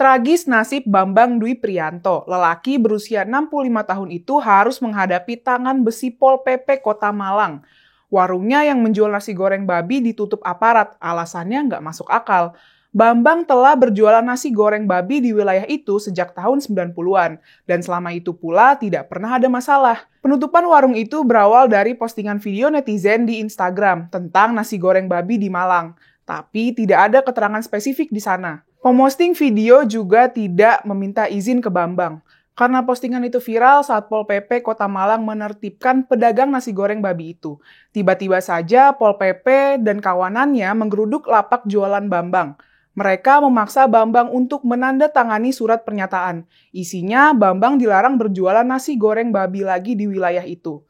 Tragis nasib Bambang Dwi Priyanto, lelaki berusia 65 tahun itu harus menghadapi tangan besi Pol PP Kota Malang. Warungnya yang menjual nasi goreng babi ditutup aparat, alasannya nggak masuk akal. Bambang telah berjualan nasi goreng babi di wilayah itu sejak tahun 90-an, dan selama itu pula tidak pernah ada masalah. Penutupan warung itu berawal dari postingan video netizen di Instagram tentang nasi goreng babi di Malang, tapi tidak ada keterangan spesifik di sana. Pemosting video juga tidak meminta izin ke Bambang. Karena postingan itu viral saat Pol PP Kota Malang menertibkan pedagang nasi goreng babi itu. Tiba-tiba saja Pol PP dan kawanannya menggeruduk lapak jualan Bambang. Mereka memaksa Bambang untuk menandatangani surat pernyataan. Isinya Bambang dilarang berjualan nasi goreng babi lagi di wilayah itu.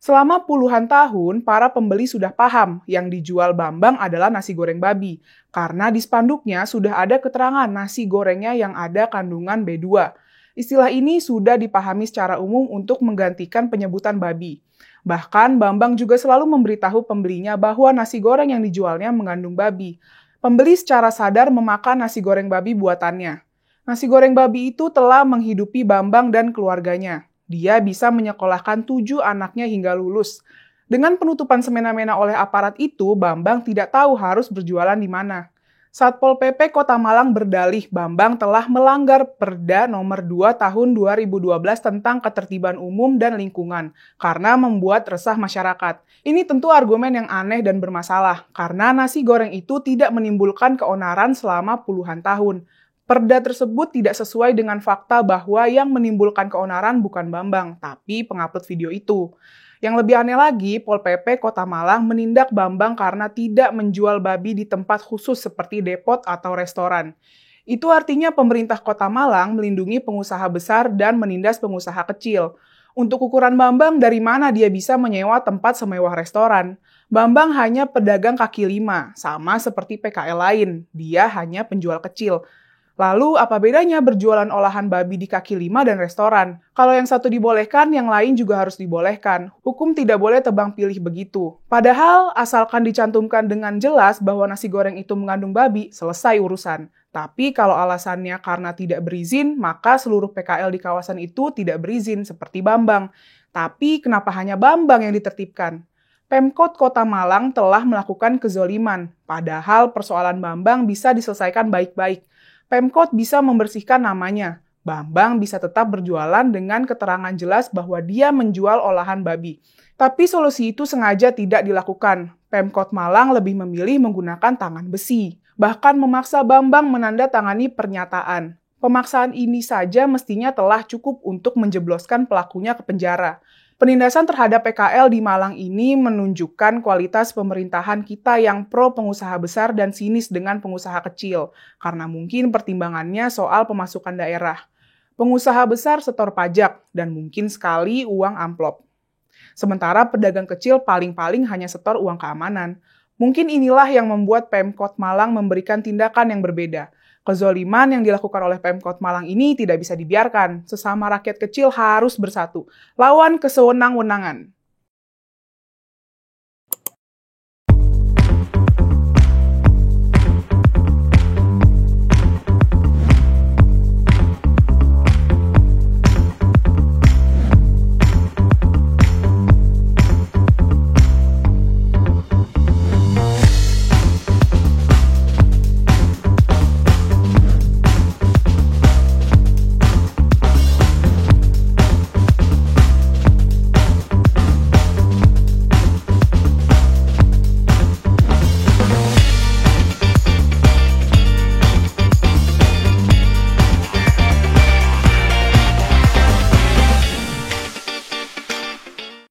Selama puluhan tahun, para pembeli sudah paham yang dijual Bambang adalah nasi goreng babi. Karena di spanduknya sudah ada keterangan nasi gorengnya yang ada kandungan B2. Istilah ini sudah dipahami secara umum untuk menggantikan penyebutan babi. Bahkan Bambang juga selalu memberitahu pembelinya bahwa nasi goreng yang dijualnya mengandung babi. Pembeli secara sadar memakan nasi goreng babi buatannya. Nasi goreng babi itu telah menghidupi Bambang dan keluarganya. Dia bisa menyekolahkan 7 anaknya hingga lulus. Dengan penutupan semena-mena oleh aparat itu, Bambang tidak tahu harus berjualan di mana. Saat Pol PP Kota Malang berdalih, Bambang telah melanggar Perda Nomor 2 Tahun 2012 tentang ketertiban umum dan lingkungan karena membuat resah masyarakat. Ini tentu argumen yang aneh dan bermasalah karena nasi goreng itu tidak menimbulkan keonaran selama puluhan tahun. Perda tersebut tidak sesuai dengan fakta bahwa yang menimbulkan keonaran bukan Bambang, tapi pengupload video itu. Yang lebih aneh lagi, Pol PP Kota Malang menindak Bambang karena tidak menjual babi di tempat khusus seperti depot atau restoran. Itu artinya pemerintah Kota Malang melindungi pengusaha besar dan menindas pengusaha kecil. Untuk ukuran Bambang, dari mana dia bisa menyewa tempat semewah restoran? Bambang hanya pedagang kaki lima, sama seperti PKL lain. Dia hanya penjual kecil. Lalu, apa bedanya berjualan olahan babi di kaki lima dan restoran? Kalau yang satu dibolehkan, yang lain juga harus dibolehkan. Hukum tidak boleh tebang pilih begitu. Padahal, asalkan dicantumkan dengan jelas bahwa nasi goreng itu mengandung babi, selesai urusan. Tapi kalau alasannya karena tidak berizin, maka seluruh PKL di kawasan itu tidak berizin, seperti Bambang. Tapi kenapa hanya Bambang yang ditertibkan? Pemkot Kota Malang telah melakukan kezoliman, padahal persoalan Bambang bisa diselesaikan baik-baik. Pemkot bisa membersihkan namanya. Bambang bisa tetap berjualan dengan keterangan jelas bahwa dia menjual olahan babi. Tapi solusi itu sengaja tidak dilakukan. Pemkot Malang lebih memilih menggunakan tangan besi. Bahkan memaksa Bambang menandatangani pernyataan. Pemaksaan ini saja mestinya telah cukup untuk menjebloskan pelakunya ke penjara. Penindasan terhadap PKL di Malang ini menunjukkan kualitas pemerintahan kita yang pro pengusaha besar dan sinis dengan pengusaha kecil, karena mungkin pertimbangannya soal pemasukan daerah. Pengusaha besar setor pajak, dan mungkin sekali uang amplop. Sementara pedagang kecil paling-paling hanya setor uang keamanan. Mungkin inilah yang membuat Pemkot Malang memberikan tindakan yang berbeda. Kezoliman yang dilakukan oleh Pemkot Malang ini tidak bisa dibiarkan. Sesama rakyat kecil harus bersatu, lawan kesewenang-wenangan.